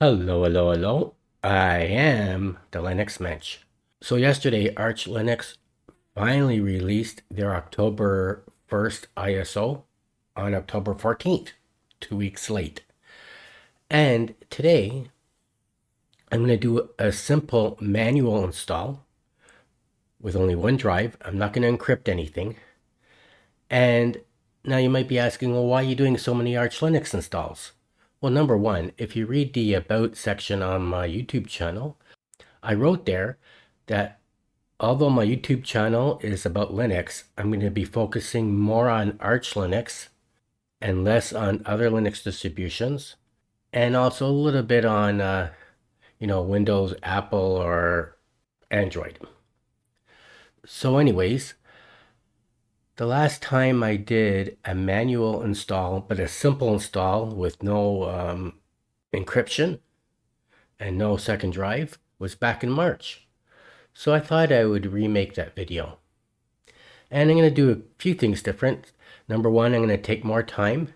Hello, hello, hello. I am the Linux Mench. So yesterday, Arch Linux finally released their October 1st ISO on October 14th, 2 weeks late. And today, I'm going to do a simple manual install with only one drive. I'm not going to encrypt anything. And now you might be asking, well, why are you doing so many Arch Linux installs? Well, number one, if you read the About section on my YouTube channel, I wrote there that although my YouTube channel is about Linux, I'm going to be focusing more on Arch Linux and less on other Linux distributions, and also a little bit on, Windows, Apple, or Android. So anyways, the last time I did a manual install, but a simple install with no encryption and no second drive, was back in March. So I thought I would remake that video. And I'm going to do a few things different. Number one, I'm going to take more time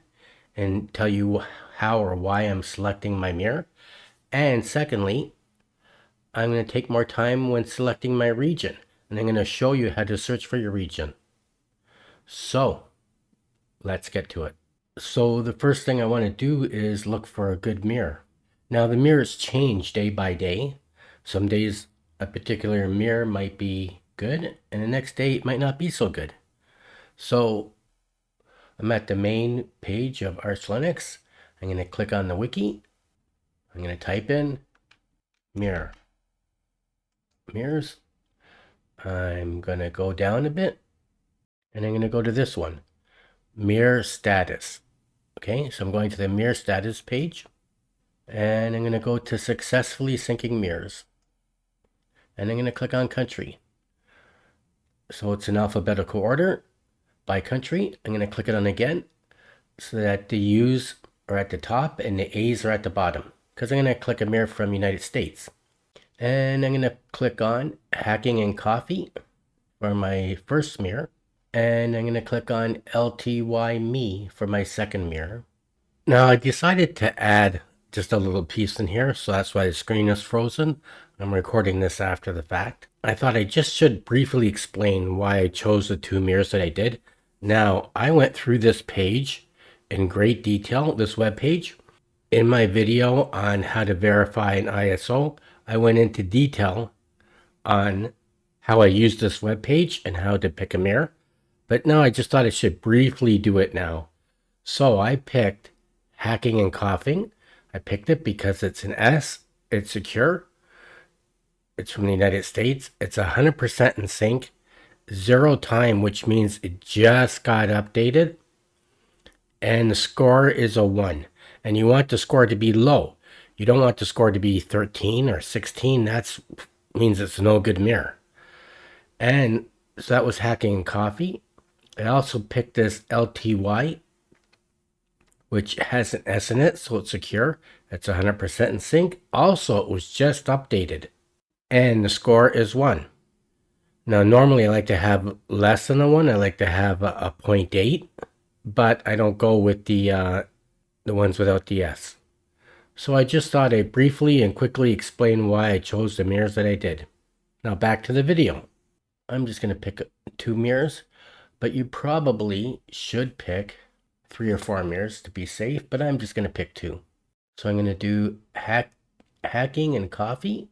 and tell you how or why I'm selecting my mirror. And secondly, I'm going to take more time when selecting my region. And I'm going to show you how to search for your region. So let's get to it. So the first thing I want to do is look for a good mirror. Now the mirrors change day by day. Some days a particular mirror might be good and the next day it might not be so good. So I'm at the main page of Arch Linux. I'm going to click on the wiki. I'm going to type in mirror. Mirrors. I'm going to go down a bit and I'm going to go to this one, mirror status. Okay, so I'm going to the mirror status page and I'm going to go to successfully syncing mirrors. And I'm going to click on country. So it's in alphabetical order by country. I'm going to click it on again so that the U's are at the top and the A's are at the bottom, because I'm going to click a mirror from United States. And I'm going to click on hacking and coffee for my first mirror. And I'm going to click on LTY me for my second mirror. Now I decided to add just a little piece in here, so that's why the screen is frozen. I'm recording this after the fact. I thought I just should briefly explain why I chose the two mirrors that I did. Now, I went through this page in great detail, this web page. In my video on how to verify an ISO, I went into detail on how I used this web page and how to pick a mirror. But now I just thought I should briefly do it now. So I picked hacking and coughing. I picked it because it's an S, it's secure, it's from the United States, it's 100% in sync, 0 time, which means it just got updated, and the score is a 1. And you want the score to be low. You don't want the score to be 13 or 16. That means it's no good mirror. And so that was hacking and coffee. I also picked this LTY, which has an S in it, so it's secure. It's 100% in sync. Also, it was just updated. And the score is 1. Now, normally I like to have less than a 1. I like to have a 0.8, but I don't go with the ones without the S. So I just thought I'd briefly and quickly explain why I chose the mirrors that I did. Now back to the video. I'm just going to pick 2 mirrors, but you probably should pick 3 or 4 mirrors to be safe, but I'm just going to pick 2. So I'm going to do hacking and coffee,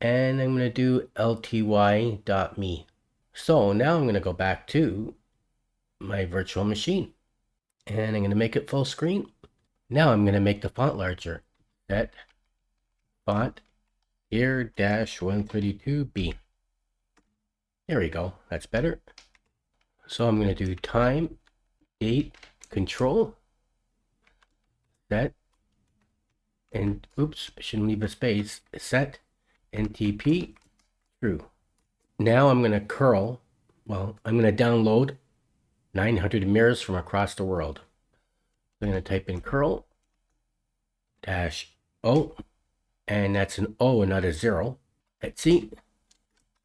and I'm going to do lty.me. So now I'm going to go back to my virtual machine, and I'm going to make it full screen. Now I'm going to make the font larger. Set font here -132B. There we go. That's better. So I'm going to do time, date, control, set, and oops, I shouldn't leave a space, set, NTP, true. Now I'm going to I'm going to download 900 mirrors from across the world. I'm going to type in curl -O, and that's an O and not a 0. Let's see.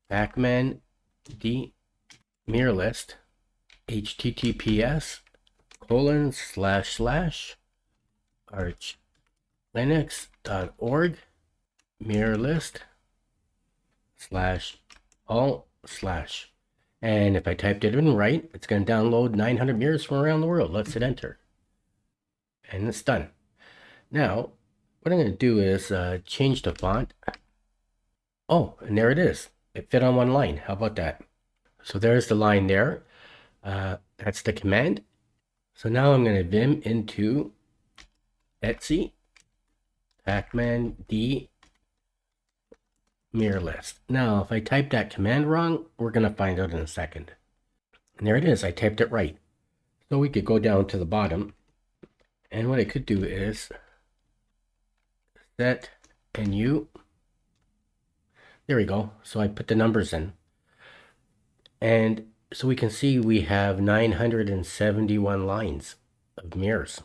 Pacman D mirror list https:// arch linux.org mirror list /all/. And if I typed it in right, it's going to download 900 mirrors from around the world. Let's hit enter. And it's done. Now, what I'm going to do is change the font. Oh, and there it is. It fit on one line. How about that? So there's the line there. That's the command. So now I'm going to vim into Etsy, Pacman D mirror list. Now, if I type that command wrong, we're going to find out in a second. And there it is. I typed it right. So we could go down to the bottom. And what I could do is set NU. There we go. So I put the numbers in. And so we can see we have 971 lines of mirrors.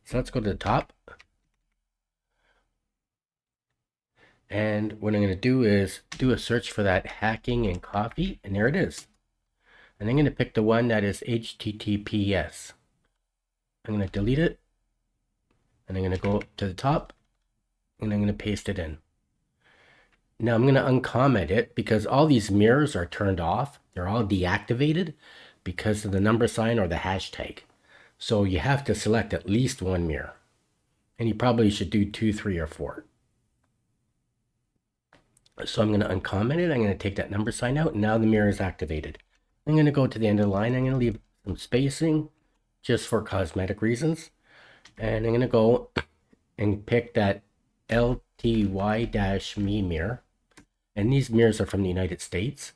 So let's go to the top. And what I'm going to do is do a search for that hacking and coffee. And there it is. And I'm going to pick the one that is HTTPS. I'm going to delete it. And I'm going to go to the top. And I'm going to paste it in. Now I'm going to uncomment it because all these mirrors are turned off. They're all deactivated because of the number sign or the hashtag. So you have to select at least one mirror. And you probably should do 2, 3, or 4. So I'm going to uncomment it. I'm going to take that number sign out. And now the mirror is activated. I'm going to go to the end of the line. I'm going to leave some spacing just for cosmetic reasons. And I'm going to go and pick that LTY-me mirror. And these mirrors are from the United States.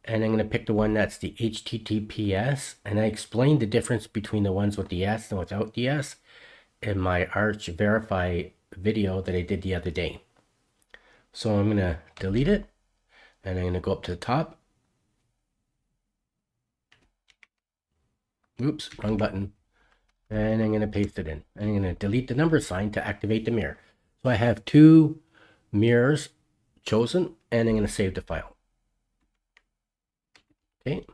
And I'm going to pick the one that's the HTTPS. And I explained the difference between the ones with the S and without the S in my Arch Verify video that I did the other day. So I'm going to delete it. And I'm going to go up to the top. Oops, wrong button. And I'm going to paste it in. And I'm going to delete the number sign to activate the mirror. So I have 2 mirrors chosen, and I'm going to save the file. Okay.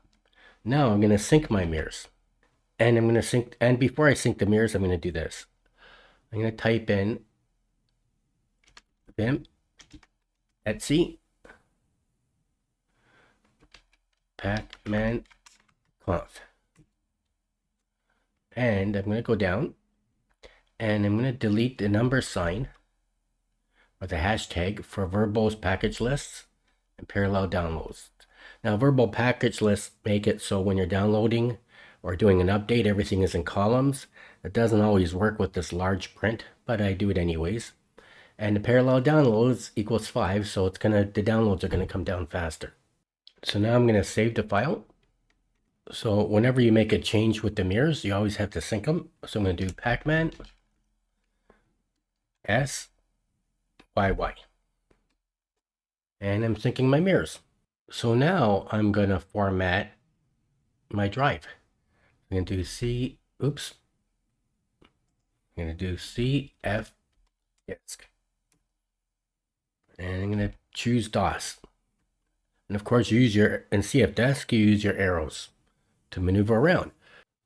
Now I'm going to sync my mirrors. And I'm going to sync, and before I sync the mirrors, I'm going to do this. I'm going to type in vim Etsy Pacman conf. And I'm going to go down and I'm going to delete the number sign or the hashtag for verbose package lists and parallel downloads. Now, verbal package lists make it so when you're downloading or doing an update, everything is in columns. It doesn't always work with this large print, but I do it anyways. And the parallel downloads equals 5, so the downloads are going to come down faster. So now I'm going to save the file. So whenever you make a change with the mirrors, you always have to sync them. So I'm going to do Pacman SYY. And I'm syncing my mirrors. So now I'm going to format my drive. I'm going to do I'm going to do CF disk. And I'm going to choose DOS. And of course, in CF disk, you use your arrows to maneuver around.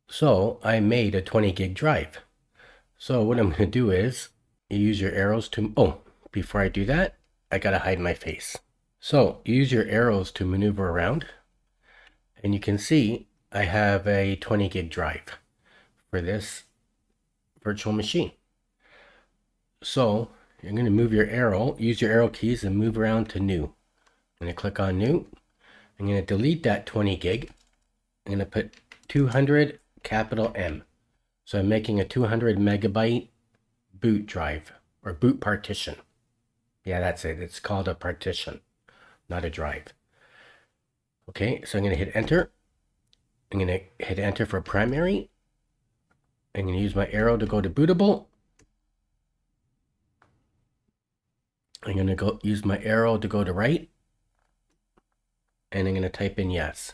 So I made a 20 gig drive. So what I'm going to do is you use your arrows to, before I do that, I got to hide my face. So use your arrows to maneuver around. And you can see I have a 20 gig drive for this virtual machine. So you're going to move your arrow, use your arrow keys and move around to new. I'm going to click on new. I'm going to delete that 20 gig. I'm going to put 200 capital M. So I'm making a 200 megabyte boot drive or boot partition. Yeah, that's it. It's called a partition, not a drive. Okay, so I'm going to hit enter. I'm going to hit enter for primary. I'm going to use my arrow to go to bootable. I'm going to use my arrow to go to right. And I'm going to type in yes.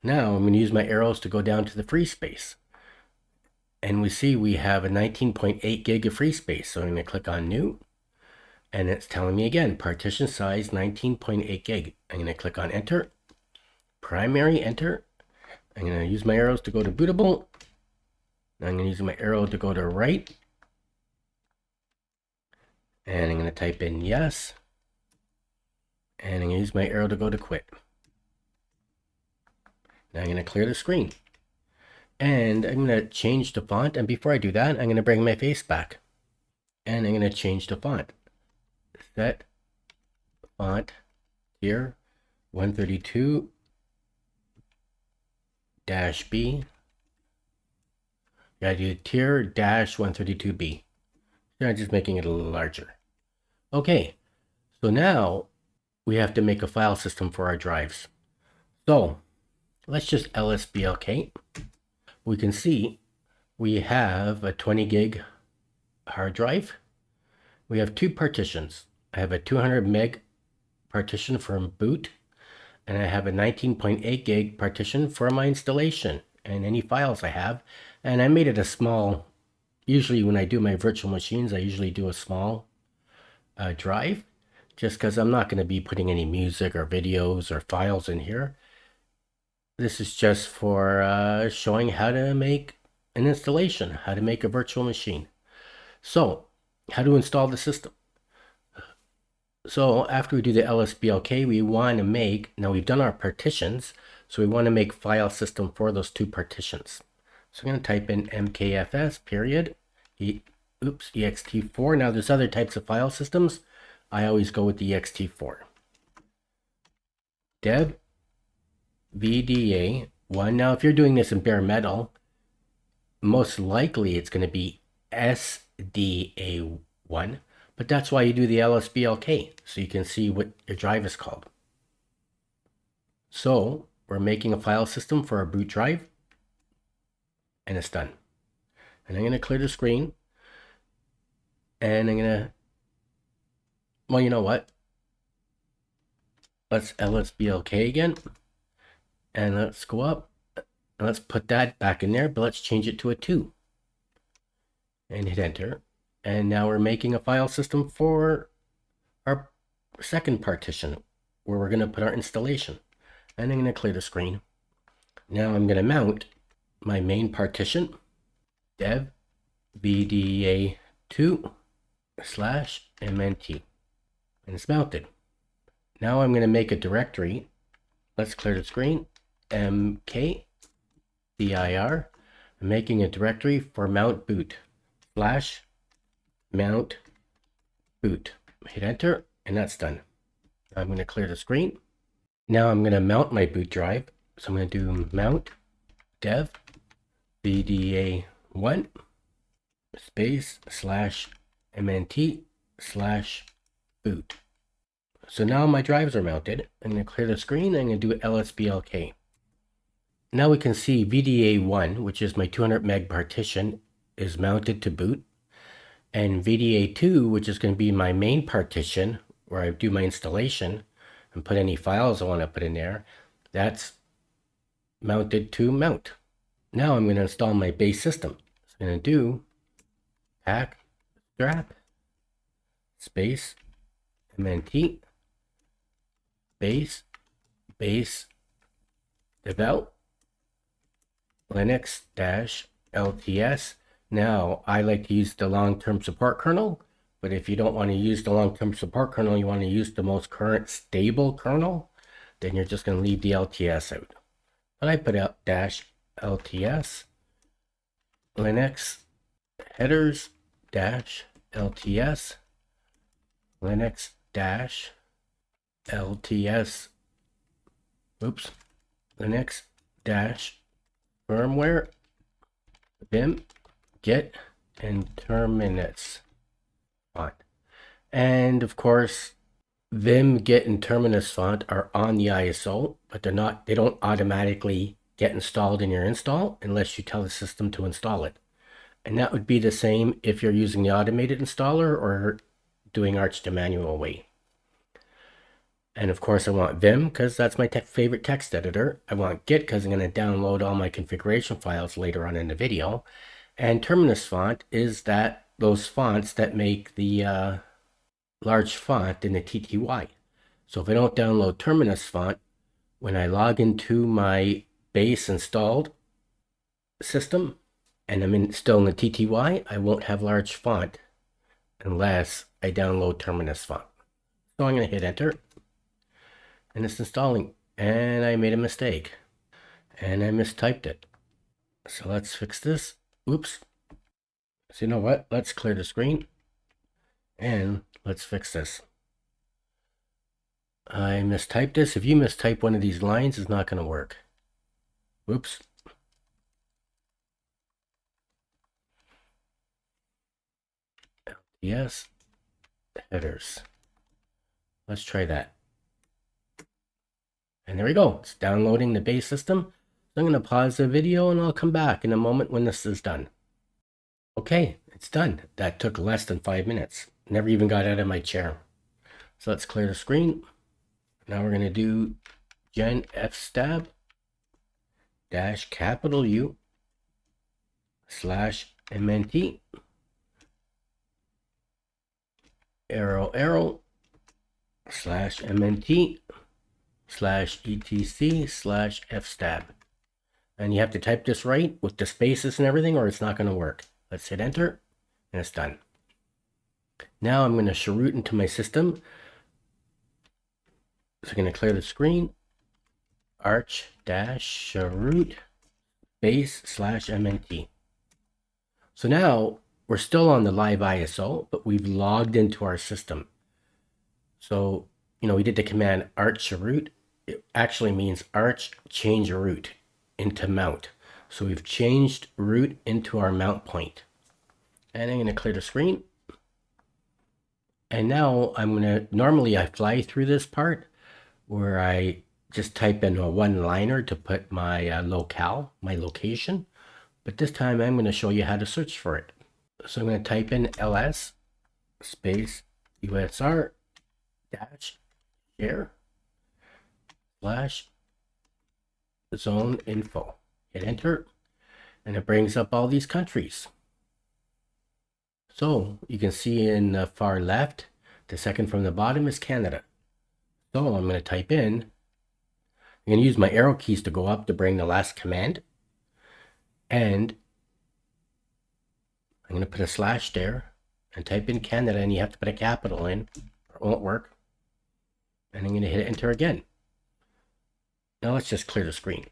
Now I'm going to use my arrows to go down to the free space. And we see we have a 19.8 gig of free space. So I'm going to click on new. And it's telling me again, partition size 19.8 gig. I'm going to click on enter. Primary enter. I'm going to use my arrows to go to bootable. Now I'm going to use my arrow to go to right. And I'm going to type in yes. And I'm going to use my arrow to go to quit. Now I'm going to clear the screen. And I'm going to change the font. And before I do that, I'm going to bring my face back. And I'm going to change the font. Set font here 132-B. Yeah, I do tier dash 132B. I'm just making it a little larger. Okay, so now we have to make a file system for our drives. So let's just lsblk. We can see we have a 20 gig hard drive. We have two partitions. I have a 200 meg partition from boot, and I have a 19.8 gig partition for my installation and any files I have. And I made it a small, usually when I do my virtual machines, I usually do a small drive, just because I'm not going to be putting any music or videos or files in here. This is just for showing how to make an installation, how to make a virtual machine. So, how to install the system. So after we do the lsblk, we want to make, now we've done our partitions, so we want to make file system for those two partitions. So I'm going to type in mkfs period, ext4. Now there's other types of file systems. I always go with the ext4. Dev VDA1. Now if you're doing this in bare metal, most likely it's going to be SDA1. But that's why you do the lsblk, so you can see what your drive is called. So we're making a file system for our boot drive, and it's done. And I'm going to clear the screen, and I'm going to, well, you know what? Let's lsblk again, and let's go up, and let's put that back in there, but let's change it to a 2. And hit enter. And now we're making a file system for our second partition, where we're going to put our installation. And I'm going to clear the screen. Now I'm going to mount my main partition, dev vda2/mnt. And it's mounted. Now I'm going to make a directory. Let's clear the screen. mkdir. I'm making a directory for mount boot /mount boot. Hit enter, and that's done. I'm going to clear the screen. Now I'm going to mount my boot drive. So I'm going to do mount dev vda1 space /mnt/boot. So now my drives are mounted. I'm going to clear the screen. I'm going to do lsblk. Now we can see VDA1, which is my 200 meg partition, is mounted to boot. And VDA2, which is going to be my main partition, where I do my installation and put any files I want to put in there, that's mounted to mount. Now I'm going to install my base system. So I'm going to do pack strap space mnt base develop Linux -LTS. Now, I like to use the long-term support kernel, but if you don't want to use the long-term support kernel, you want to use the most current stable kernel, then you're just going to leave the LTS out. But I put out -LTS Linux headers -LTS Linux -LTS Linux -firmware vim get and terminus font. And of course, vim get and terminus font are on the ISO, but they don't automatically get installed in your install unless you tell the system to install it. And that would be the same if you're using the automated installer or doing Arch the manual way. And of course I want vim because that's my favorite text editor. I want git because I'm going to download all my configuration files later on in the video. And terminus font is those fonts that make the large font in the TTY. So if I don't download terminus font, when I log into my base installed system, and I'm still in the TTY, I won't have large font unless I download Terminus font. So I'm going to hit enter, and it's installing, and I made a mistake, and I mistyped it. So let's fix this. Oops. So you know what? Let's clear the screen, and let's fix this. I mistyped this. If you mistype one of these lines, it's not going to work. Oops. Yes. Headers. Let's try that. And there we go. It's downloading the base system. So I'm going to pause the video and I'll come back in a moment when this is done. Okay, it's done. That took less than 5 minutes. Never even got out of my chair. So let's clear the screen. Now we're going to do Genfstab -U /MNT /MNT /etc/fstab. And you have to type this right with the spaces and everything, or it's not going to work. Let's hit enter, and it's done. Now I'm going to Chroot into my system. So I'm going to clear the screen. Arch-Chroot base /MNT. So now we're still on the live ISO, but we've logged into our system. So, we did the command arch-Chroot. It actually means arch change root into mount. So we've changed root into our mount point. And I'm going to clear the screen. And now normally I fly through this part where I just type in a one-liner to put my locale, my location. But this time I'm going to show you how to search for it. So I'm going to type in ls space usr -share /zone info. Hit enter, and it brings up all these countries. So you can see in the far left, the second from the bottom is Canada. So I'm going to type in, I'm going to use my arrow keys to go up to bring the last command. And I'm going to put a slash there and type in Canada, and you have to put a capital in or it won't work. And I'm going to hit enter again. Now let's just clear the screen.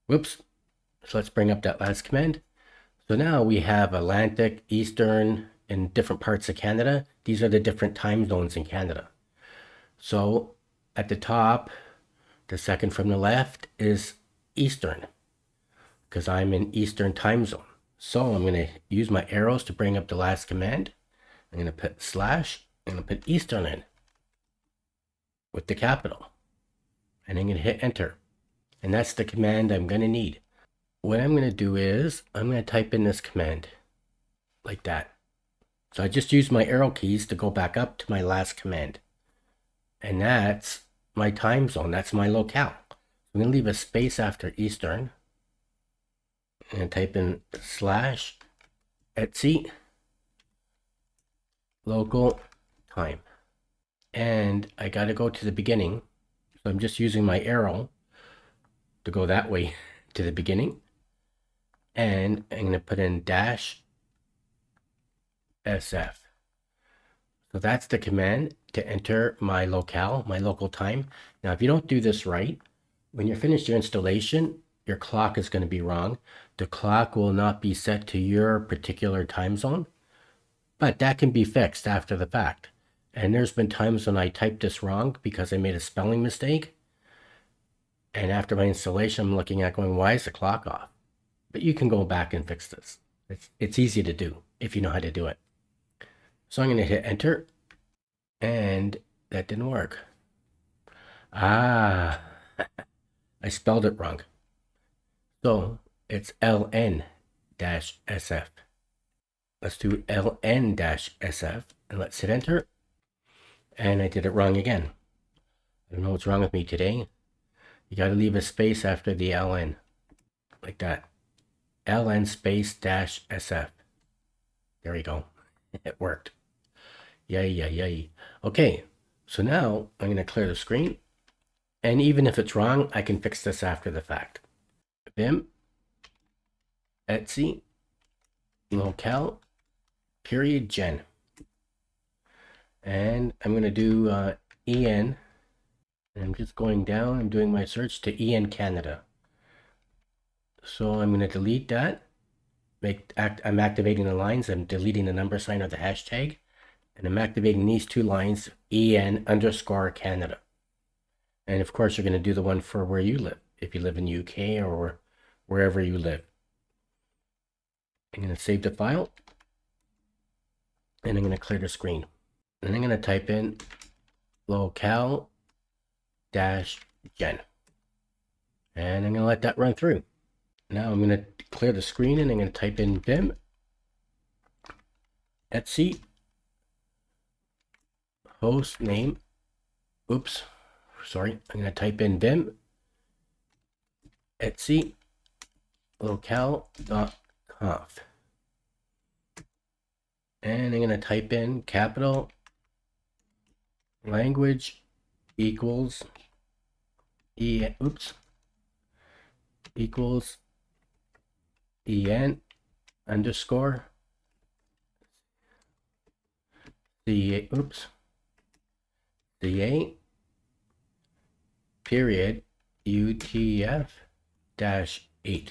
Whoops. So let's bring up that last command. So now we have Atlantic, Eastern, and different parts of Canada. These are the different time zones in Canada. So at the top, the second from the left is Eastern, because I'm in Eastern time zone. So I'm going to use my arrows to bring up the last command. I'm going to put slash, I'm going to put Eastern in with the capital. And I'm going to hit enter. And that's the command I'm going to need. What I'm going to do is I'm going to type in this command like that. So I just use my arrow keys to go back up to my last command. And that's my time zone. That's my locale. I'm going to leave a space after Eastern. And type in /etc local time. And I got to go to the beginning. So I'm just using my arrow to go that way to the beginning. And I'm going to put in -SF. So that's the command to enter my locale, my local time. Now, if you don't do this right, when you're finished your installation, your clock is going to be wrong. The clock will not be set to your particular time zone, but that can be fixed after the fact. And there's been times when I typed this wrong because I made a spelling mistake. And after my installation, I'm looking at going, why is the clock off? But you can go back and fix this. It's easy to do if you know how to do it. So I'm going to hit enter, and that didn't work. I spelled it wrong. So it's ln-sf. Let's do ln-sf, and let's hit enter. And I did it wrong again. I don't know what's wrong with me today. You got to leave a space after the ln, like that. ln space -sf. There we go. It worked. Yay. Okay, so now I'm going to clear the screen. And even if it's wrong, I can fix this after the fact. Vim, Etsy, locale period gen. And I'm going to do en. And I'm just going down. I'm doing my search to en Canada. So I'm going to delete that. I'm activating the lines. I'm deleting the number sign or the hashtag. And I'm activating these two lines, en_Canada. And of course, you're going to do the one for where you live, if you live in UK or wherever you live. I'm going to save the file. And I'm going to clear the screen. And I'm going to type in locale-gen. And I'm going to let that run through. Now I'm going to clear the screen and I'm going to type in vim etc host name. Oops, sorry. I'm going to type in vim etc locale.conf. And I'm going to type in capital language equals equals en underscore ca period UTF-8.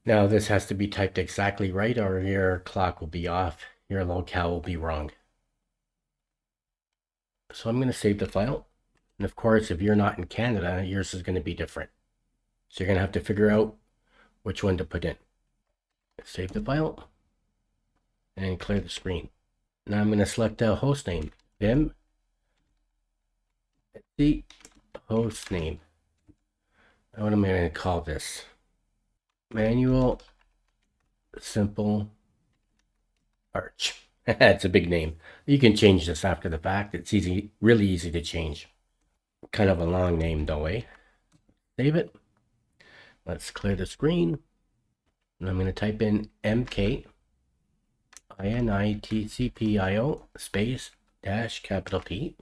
Now this has to be typed exactly right or your clock will be off, your locale will be wrong. So I'm going to save the file. And of course, if you're not in Canada, yours is going to be different. So you're going to have to figure out which one to put in. Save the file and clear the screen. Now I'm going to select a host name, vim the host name. What am I going to call this? Manual simple arch. That's a big name. You can change this after the fact. It's easy, really easy to change. Kind of a long name though, eh? Save it. Let's clear the screen. And I'm going to type in Mkinitcpio space dash capital P.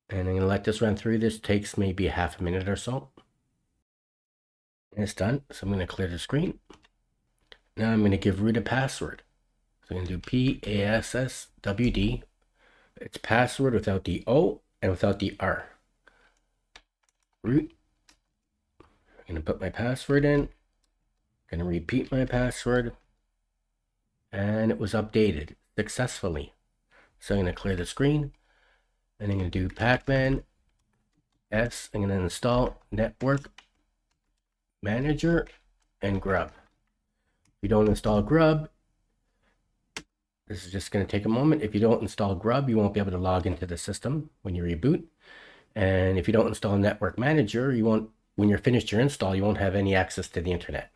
And I'm going to let this run through. This takes maybe half a minute or so. And it's done. So I'm going to clear the screen. Now I'm going to give root a password. So I'm going to do PASSWD. It's password without the O and without the R. Root. I'm going to put my password in. I'm going to repeat my password. And it was updated successfully. So I'm going to clear the screen. And I'm going to do pacman s. I'm going to install network manager and grub. If you don't install grub, this is just going to take a moment. If you don't install grub, you won't be able to log into the system when you reboot. And if you don't install network manager, you won't, when you're finished your install, you won't have any access to the internet.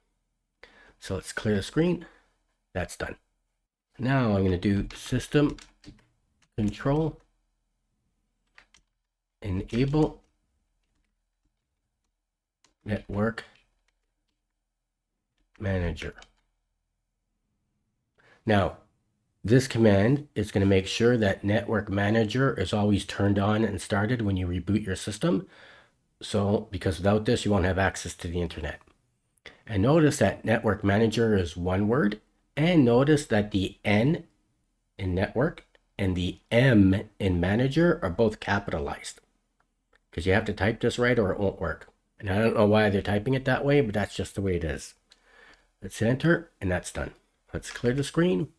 So let's clear the screen. That's done. Now I'm going to do system control enable network manager. Now, this command is going to make sure that network manager is always turned on and started when you reboot your system. So, because without this, you won't have access to the internet. And notice that network manager is one word. And notice that the N in network and the M in manager are both capitalized. Because you have to type this right or it won't work. And I don't know why they're typing it that way, but that's just the way it is. Let's hit enter, and that's done. Let's clear the screen.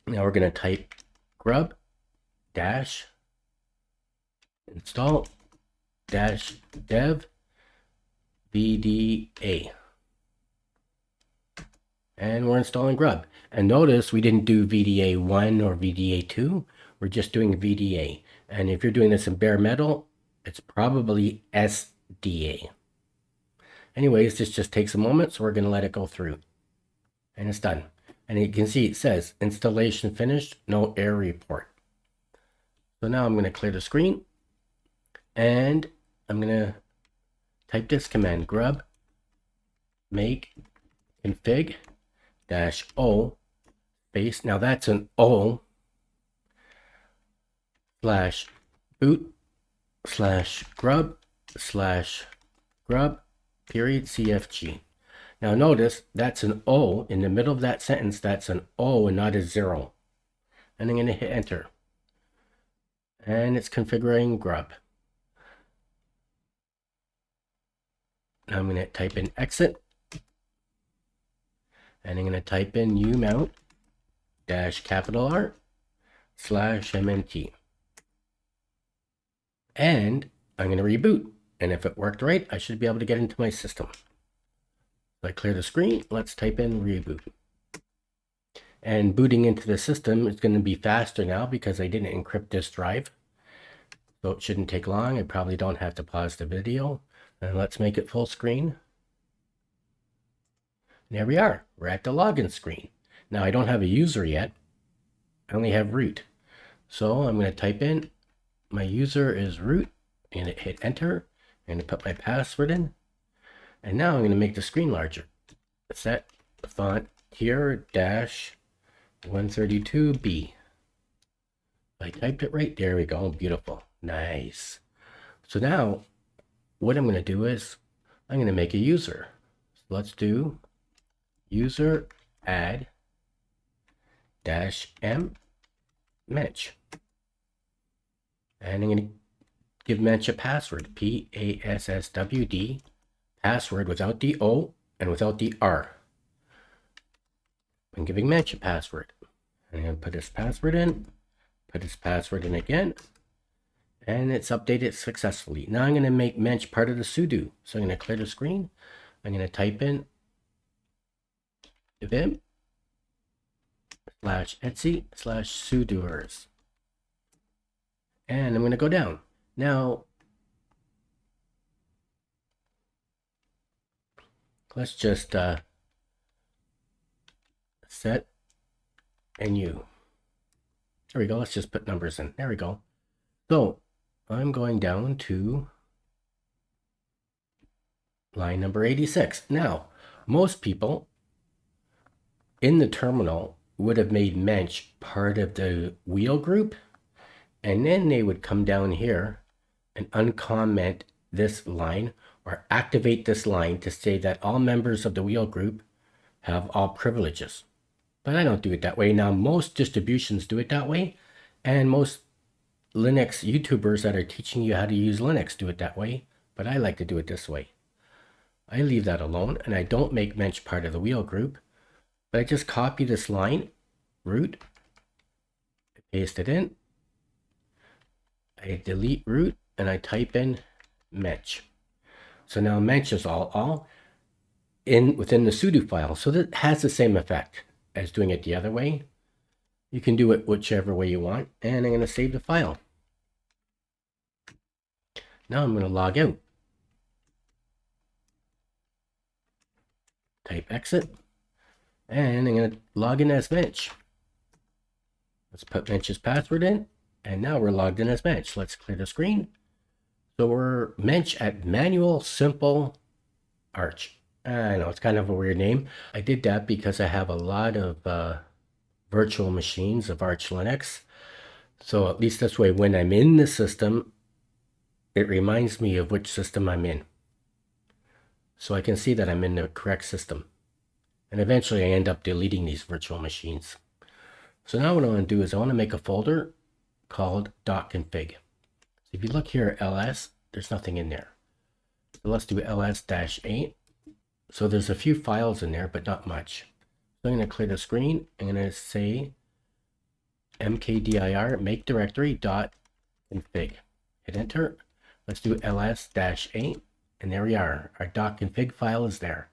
Now we're going to type grub dash install dash dev VDA. And we're installing grub. And notice we didn't do VDA 1 or VDA 2. We're just doing VDA. And if you're doing this in bare metal, it's probably SDA. Anyways, this just takes a moment, so we're going to let it go through. And it's done. And you can see it says installation finished, no error report. So now I'm going to clear the screen. And I'm going to type this command, grub make config -o space. Now that's an O /boot /grub /grub period CFG. Now notice that's an O in the middle of that sentence. That's an O and not a 0. And I'm going to hit enter. And it's configuring grub. Now I'm going to type in exit. And I'm going to type in umount $R/MNT. And I'm going to reboot. And if it worked right, I should be able to get into my system. So I clear the screen. Let's type in reboot. And booting into the system is going to be faster now because I didn't encrypt this drive. So it shouldn't take long. I probably don't have to pause the video. And let's make it full screen. And there we are. We're at the login screen. Now I don't have a user yet. I only have root. So I'm going to type in my user is root and hit enter. I'm going to put my password in. And now I'm going to make the screen larger. Set font here -132B. I typed it right. There we go. Beautiful. Nice. So now what I'm going to do is I'm going to make a user. So let's do user add -m Mench. And I'm going to give Mench a password. PASSWD. Password without the O and without the R. I'm giving Mench a password. I'm going to put his password in. Put his password in again. And it's updated successfully. Now I'm going to make Mench part of the sudo. So I'm going to clear the screen. I'm going to type in vim /etc/sudoers. And I'm going to go down. Now, let's just set and u. There we go. Let's just put numbers in. There we go. So I'm going down to line number 86. Now, most people in the terminal would have made Mench part of the wheel group, and then they would come down here and uncomment this line or activate this line to say that all members of the wheel group have all privileges. But I don't do it that way. Now, most distributions do it that way, and most Linux YouTubers that are teaching you how to use Linux do it that way, but I like to do it this way. I leave that alone, and I don't make Mench part of the wheel group, but I just copy this line, root, paste it in, I delete root, and I type in Mench. So now Mench is all within the sudo file. So that has the same effect as doing it the other way. You can do it whichever way you want, and I'm going to save the file. Now I'm going to log out. Type exit, and I'm going to log in as Mench. Let's put Mench's password in, and now we're logged in as Mench. Let's clear the screen. So we're Mench at manual simple arch. I know it's kind of a weird name. I did that because I have a lot of virtual machines of Arch Linux. So at least this way, when I'm in the system, it reminds me of which system I'm in. So I can see that I'm in the correct system. And eventually I end up deleting these virtual machines. So now what I want to do is I want to make a folder called .config. So if you look here, ls, there's nothing in there. So let's do ls-8. So there's a few files in there, but not much. So I'm going to clear the screen. I'm going to say mkdir make directory .config. Hit enter. Let's do ls-8. And there we are. Our .config file is there.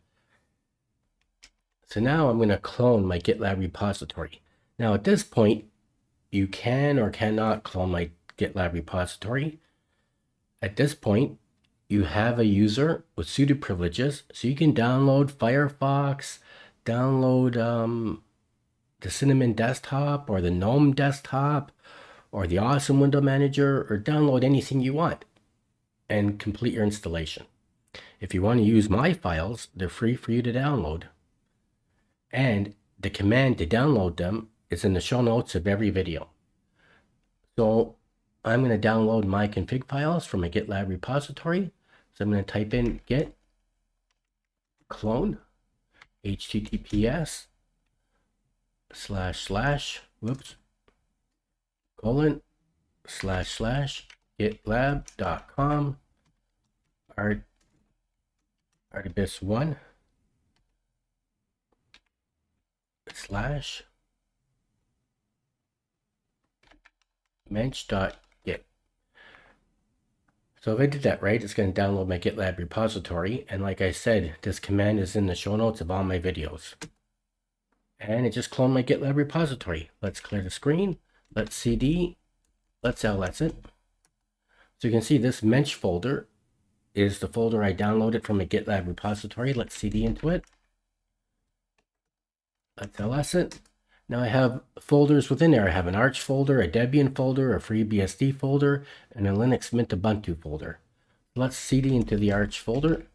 So now I'm going to clone my GitLab repository. Now at this point, you can or cannot clone my GitLab repository. At this point, you have a user with sudo privileges, so you can download Firefox, download the Cinnamon desktop or the GNOME desktop or the Awesome Window Manager, or download anything you want and complete your installation. If you want to use my files, they're free for you to download. And the command to download them is in the show notes of every video. So I'm going to download my config files from a GitLab repository. So I'm going to type in git clone. https whoops, //gitlab.com artibus1 /mench.git. So if I did that right, it's going to download my GitLab repository. And like I said, this command is in the show notes of all my videos. And it just cloned my GitLab repository. Let's clear the screen. Let's cd. Let's ls it. So you can see this Mench folder is the folder I downloaded from a GitLab repository. Let's cd into it. Let's ls it. Now I have folders within there. I have an Arch folder, a Debian folder, a FreeBSD folder, and a Linux Mint Ubuntu folder. Let's cd into the Arch folder.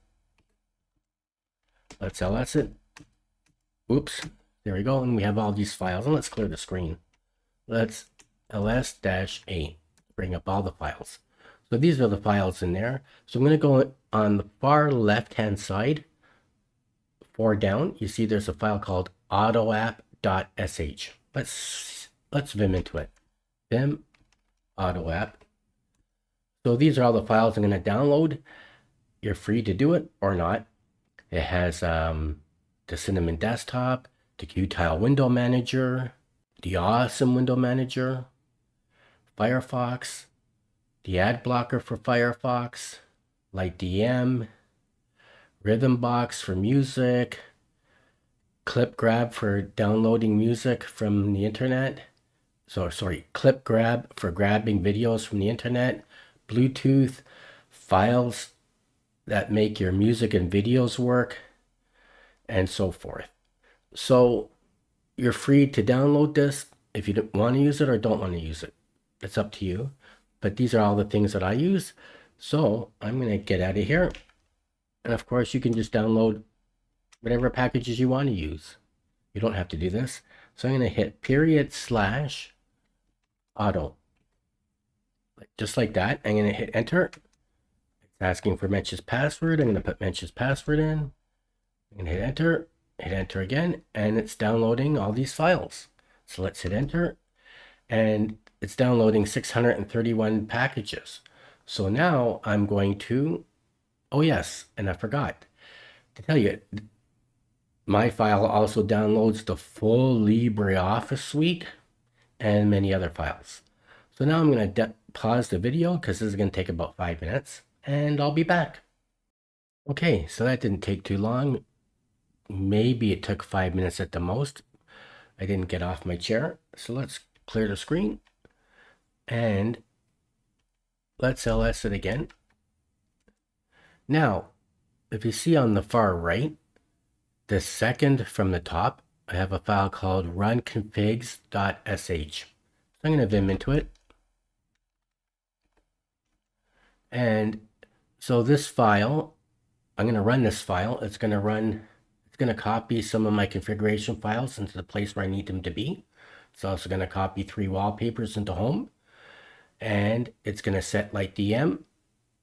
Let's ls it. Oops, there we go. And we have all these files. And let's clear the screen. Let's ls-a, bring up all the files. So these are the files in there. So I'm going to go on the far left-hand side, 4 down. You see there's a file called autoapp.sh. Let's vim into it. Vim autoapp. So these are all the files I'm going to download. You're free to do it or not. It has the Cinnamon desktop, the Qtile window manager, the Awesome window manager, Firefox, the ad blocker for Firefox, LightDM, Rhythmbox for music, Clip Grab for downloading music from the internet. Clip Grab for grabbing videos from the internet, Bluetooth, files that make your music and videos work, and so forth. So you're free to download this if you don't want to use it or don't want to use it. It's up to you. But these are all the things that I use. So I'm going to get out of here. And of course, you can just download whatever packages you want to use. You don't have to do this. So I'm going to hit /auto. Just like that. I'm going to hit enter. It's asking for Mench's password. I'm going to put Mench's password in. I'm going to hit enter again, and it's downloading all these files. So let's hit enter, and it's downloading 631 packages. So now I'm going to, oh yes, and I forgot to tell you, my file also downloads the full LibreOffice suite and many other files. So now I'm going to pause the video because this is going to take about 5 minutes, and I'll be back. Okay, so that didn't take too long. Maybe it took 5 minutes at the most. I didn't get off my chair. So let's clear the screen and let's ls it again. Now, if you see on the far right, the second from the top, I have a file called runconfigs.sh. So I'm going to vim into it. And so this file, I'm going to run this file. It's going to copy some of my configuration files into the place where I need them to be. It's also going to copy 3 wallpapers into home. And it's going to set LightDM.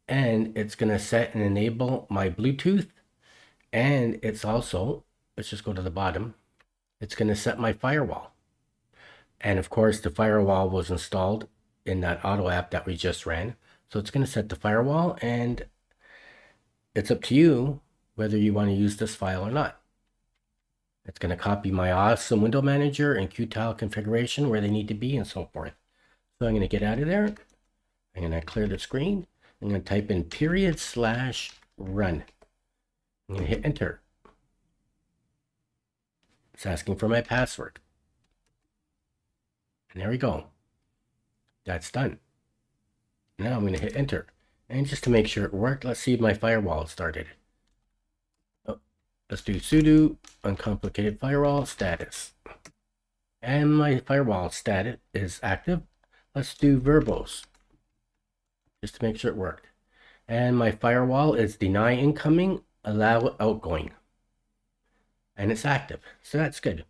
And it's going to set and enable my Bluetooth. And it's also, let's just go to the bottom. It's going to set my firewall. And of course, the firewall was installed in that auto app that we just ran. So it's going to set the firewall, and it's up to you whether you want to use this file or not. It's going to copy my Awesome window manager and Qtile configuration where they need to be and so forth. So I'm going to get out of there. I'm going to clear the screen. I'm going to type in /run. I'm going to hit enter. It's asking for my password. And there we go. That's done. Now I'm going to hit enter. And just to make sure it worked, let's see if my firewall started. Oh, let's do sudo uncomplicated firewall status. And my firewall status is active. Let's do verbose, just to make sure it worked. And my firewall is deny incoming, allow outgoing. And it's active, so that's good.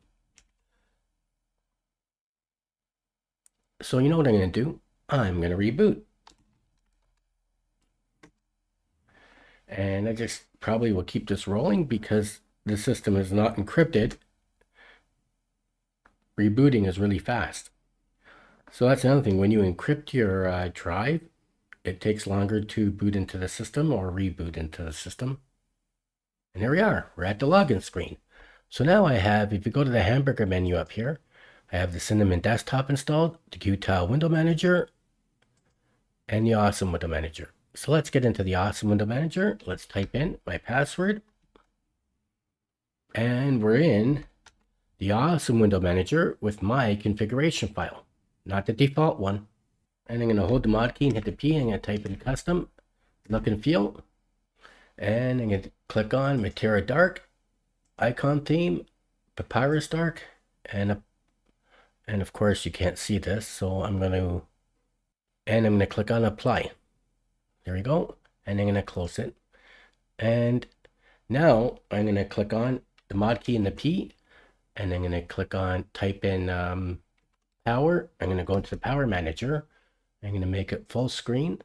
So you know what I'm going to do? I'm going to reboot. And I just probably will keep this rolling because the system is not encrypted, rebooting is really fast. So that's another thing. When you encrypt your drive, it takes longer to boot into the system or reboot into the system. And here we are. We're at the login screen. So now I have, if you go to the hamburger menu up here, I have the Cinnamon desktop installed, the Qtile window manager, and the Awesome window manager. So let's get into the Awesome window manager. Let's type in my password. And we're in the Awesome window manager with my configuration file, not the default one. And I'm going to hold the mod key and hit the P. I'm going to type in custom, look and feel. And I'm going to click on Matera Dark, icon theme, Papyrus Dark, and of course you can't see this, so I'm going to click on apply. There we go. And I'm going to close it. And now I'm going to click on the mod key and the P, and I'm going to click on type in power. I'm going to go into the power manager. I'm going to make it full screen,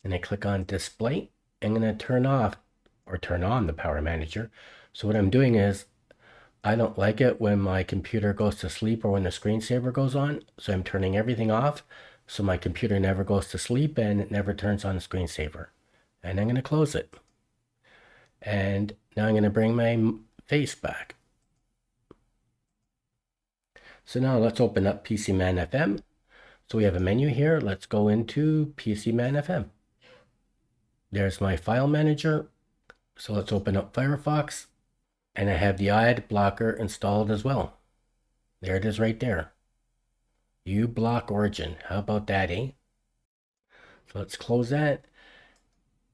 and I click on display. I'm going to turn off or turn on the power manager. So what I'm doing is, I don't like it when my computer goes to sleep or when the screensaver goes on. So I'm turning everything off so my computer never goes to sleep and it never turns on the screensaver. And I'm going to close it. And now I'm going to bring my face back. So now let's open up PCman FM. So we have a menu here. Let's go into PCman FM. There's my file manager. So let's open up Firefox. And I have the ad blocker installed as well. There it is right there. uBlock Origin. How about that, eh? So let's close that.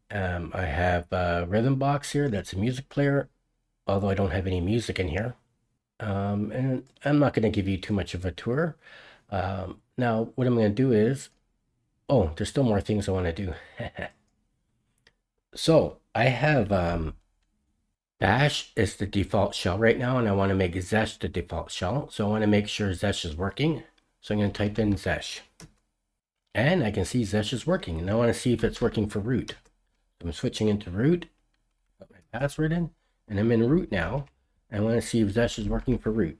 I have a Rhythm Box here. That's a music player, although I don't have any music in here. And I'm not going to give you too much of a tour. Now, what I'm going to do is, oh, there's still more things I want to do. So I have Bash is the default shell right now, and I want to make Zesh the default shell. So I want to make sure Zesh is working. So I'm going to type in Zesh. And I can see Zesh is working. And I want to see if it's working for root. So I'm switching into root. Put my password in. And I'm in root now. I want to see if Zesh is working for root.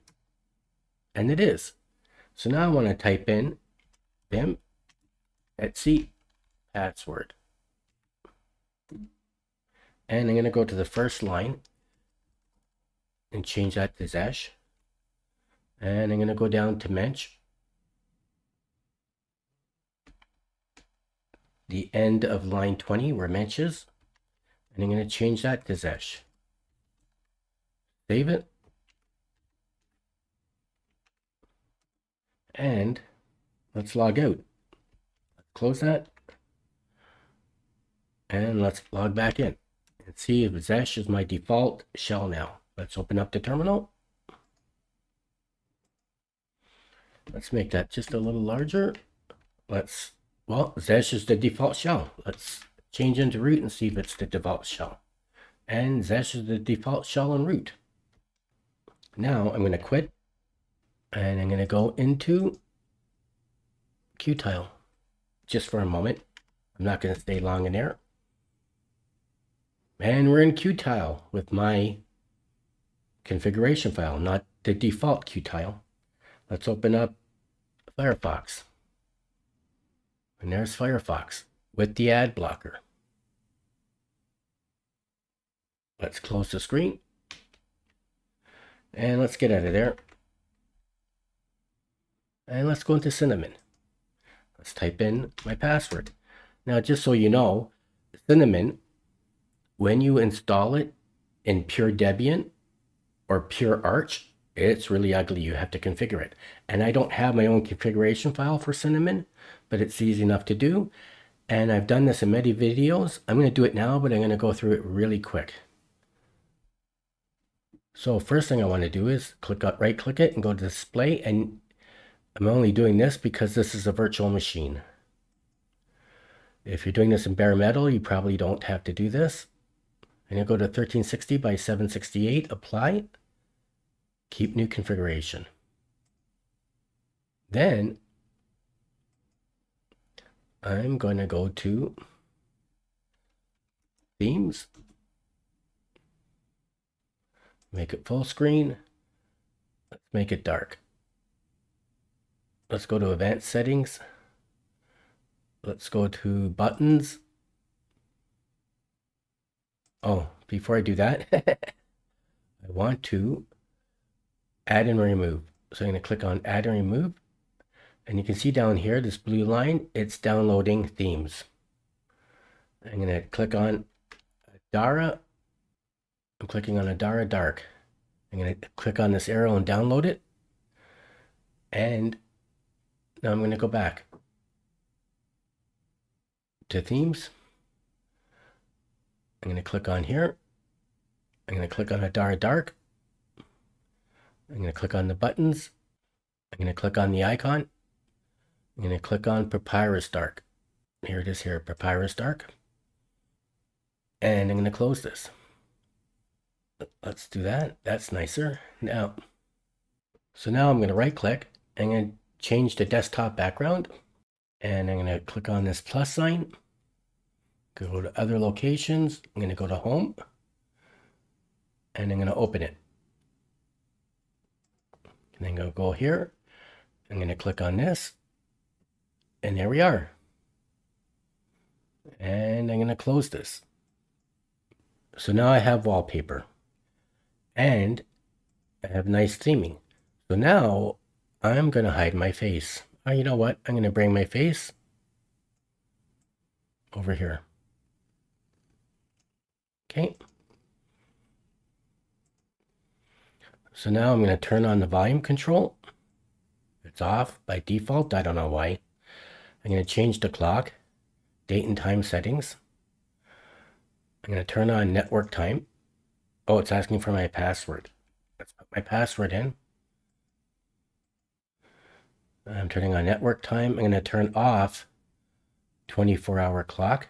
And it is. So now I want to type in Vim Etsy password. And I'm going to go to the first line and change that to Zesh. And I'm going to go down to Mench. The end of line 20 where Mench is. And I'm going to change that to Zesh. Save it. And let's log out. Close that. And let's log back in. And see if Zesh is my default shell now. Let's open up the terminal. Let's make that just a little larger. Well, Zesh is the default shell. Let's change into root and see if it's the default shell. And Zesh is the default shell in root. Now I'm going to quit. And I'm going to go into Qtile just for a moment. I'm not going to stay long in there. And we're in Qtile with my configuration file, not the default Qtile. Let's open up Firefox. And there's Firefox with the ad blocker. Let's close the screen. And let's get out of there. And let's go into Cinnamon. Let's type in my password. Now, just so you know, Cinnamon, when you install it in pure Debian or pure Arch, it's really ugly. You have to configure it. And I don't have my own configuration file for Cinnamon, but it's easy enough to do. And I've done this in many videos. I'm going to do it now, but I'm going to go through it really quick. So first thing I want to do is right click it and go to display. And I'm only doing this because this is a virtual machine. If you're doing this in bare metal, you probably don't have to do this. I'm going to go to 1360 by 768, apply, keep new configuration. Then I'm going to go to themes, Make it full screen. Let's make it dark. Let's go to advanced settings. Let's go to buttons. Oh, before I do that, I want to add and remove. So I'm going to click on add and remove. And you can see down here, this blue line, it's downloading themes. I'm going to click on Adara. I'm clicking on Adara Dark. I'm going to click on this arrow and download it. And now I'm going to go back to themes. I'm going to click on here. I'm going to click on Adara Dark. I'm going to click on the buttons. I'm going to click on the icon. I'm going to click on Papyrus Dark. Here it is here, Papyrus Dark. And I'm going to close this. Let's do that. That's nicer. Now, so now I'm going to right click. I'm going to change the desktop background. And I'm going to click on this plus sign. Go to other locations. I'm going to go to home. And I'm going to open it. And then I'm going to go here. I'm going to click on this. And there we are. And I'm going to close this. So now I have wallpaper. And I have nice theming. So now I'm going to hide my face. Oh, you know what? I'm going to bring my face over here. Okay. So now I'm going to turn on the volume control. It's off by default. I don't know why. I'm going to change the clock, date and time settings. I'm going to turn on network time. Oh, it's asking for my password. Let's put my password in. I'm turning on network time. I'm going to turn off 24-hour clock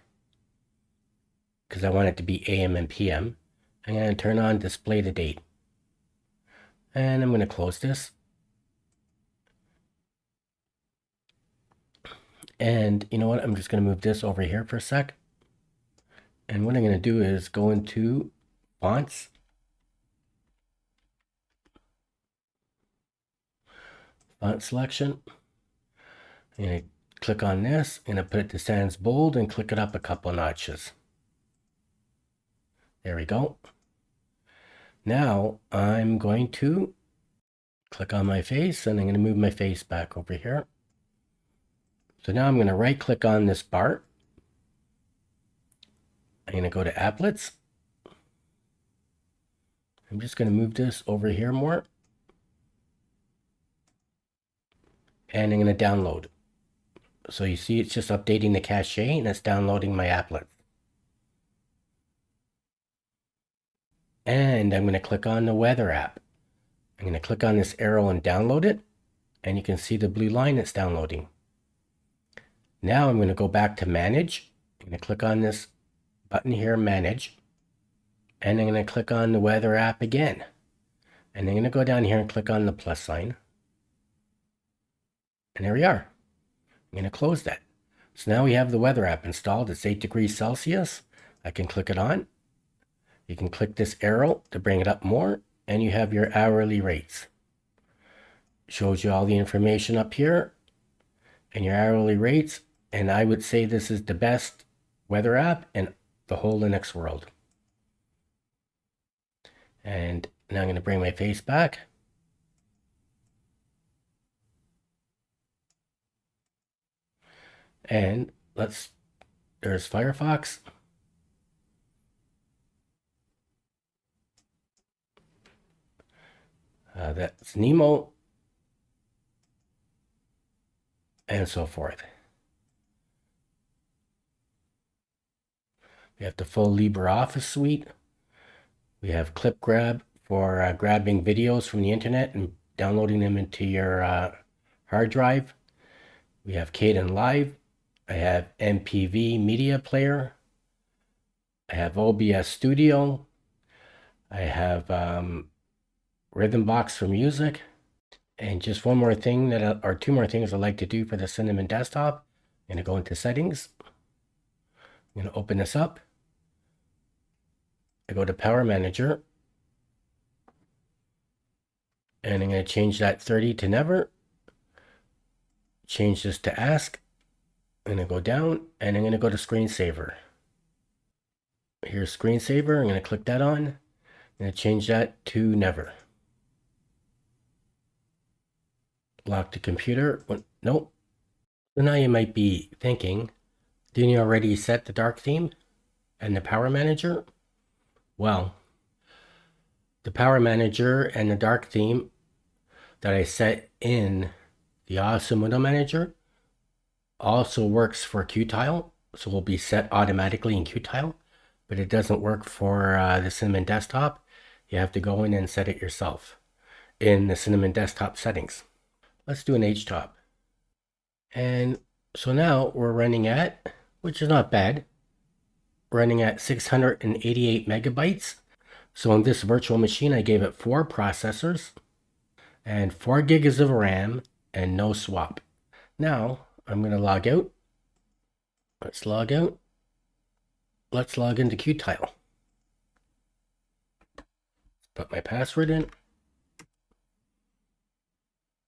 because I want it to be AM and PM. I'm going to turn on display the date. And I'm going to close this. And you know what? I'm just going to move this over here for a sec. And what I'm going to do is go into fonts. Font selection. I'm going to click on this. I'm going to put it to sans bold and click it up a couple notches. There we go. Now I'm going to click on my face and I'm going to move my face back over here. So now I'm going to right click on this bar. I'm going to go to applets. I'm just going to move this over here more. And I'm going to download. So you see it's just updating the cache and it's downloading my applet. And I'm going to click on the weather app. I'm going to click on this arrow and download it. And you can see the blue line that's downloading. Now I'm going to go back to manage. I'm going to click on this button here, manage. And I'm going to click on the weather app again. And I'm going to go down here and click on the plus sign. And there we are. I'm going to close that. So now we have the weather app installed. It's 8 degrees Celsius. I can click it on. You can click this arrow to bring it up more. And you have your hourly rates. Shows you all the information up here. And your hourly rates. And I would say this is the best weather app in the whole Linux world. And now I'm going to bring my face back. And there's Firefox. That's Nemo. And so forth. We have the full LibreOffice suite. We have Clip Grab for grabbing videos from the internet and downloading them into your hard drive. We have Kdenlive. I have MPV Media Player. I have OBS Studio. I have Rhythmbox for music. And just one more thing or two more things I'd like to do for the Cinnamon desktop. I'm going to go into settings. I'm going to open this up. I go to Power Manager. And I'm going to change that 30 to never. Change this to ask. I'm going to go down and I'm going to go to screensaver. Here's screensaver. I'm going to click that on. I'm going to change that to never. Lock the computer. Nope. So now you might be thinking, didn't you already set the dark theme and the power manager? Well, the power manager and the dark theme that I set in the Awesome Window Manager also works for Qtile, so will be set automatically in Qtile, but it doesn't work for the Cinnamon desktop. You have to go in and set it yourself in the Cinnamon desktop settings. Let's do an Htop. And so now we're running at, which is not bad, running at 688 megabytes. So on this virtual machine, I gave it 4 processors and 4 gigs of RAM and no swap. Now I'm going to log out. Let's log out. Let's log into Qtile. Put my password in.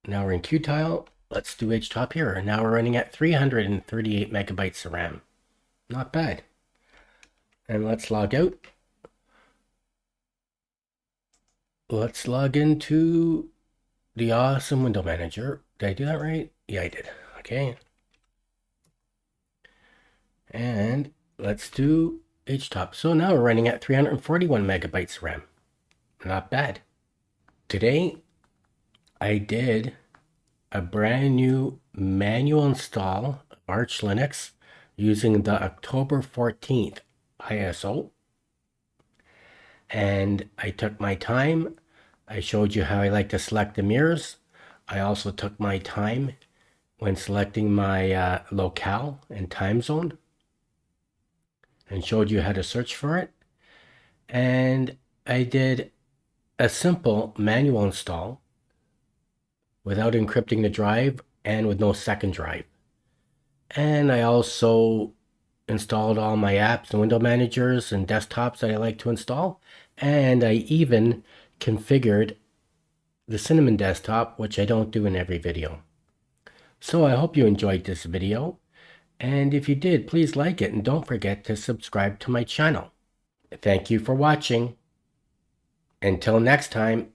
Now we're in Qtile. Let's do Htop here. And now we're running at 338 megabytes of RAM. Not bad. And let's log out. Let's log into the Awesome Window Manager. Did I do that right? Yeah, I did. Okay. And let's do Htop. So now we're running at 341 megabytes of RAM. Not bad. Today, I did a brand new manual install of Arch Linux using the October 14th ISO. And I took my time. I showed you how I like to select the mirrors. I also took my time when selecting my locale and time zone and showed you how to search for it. And I did a simple manual install without encrypting the drive and with no second drive. And I also installed all my apps and window managers and desktops that I like to install. And I even configured the Cinnamon desktop, which I don't do in every video. So I hope you enjoyed this video. And if you did, please like it and don't forget to subscribe to my channel. Thank you for watching. Until next time,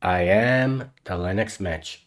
I am the Linux Mench.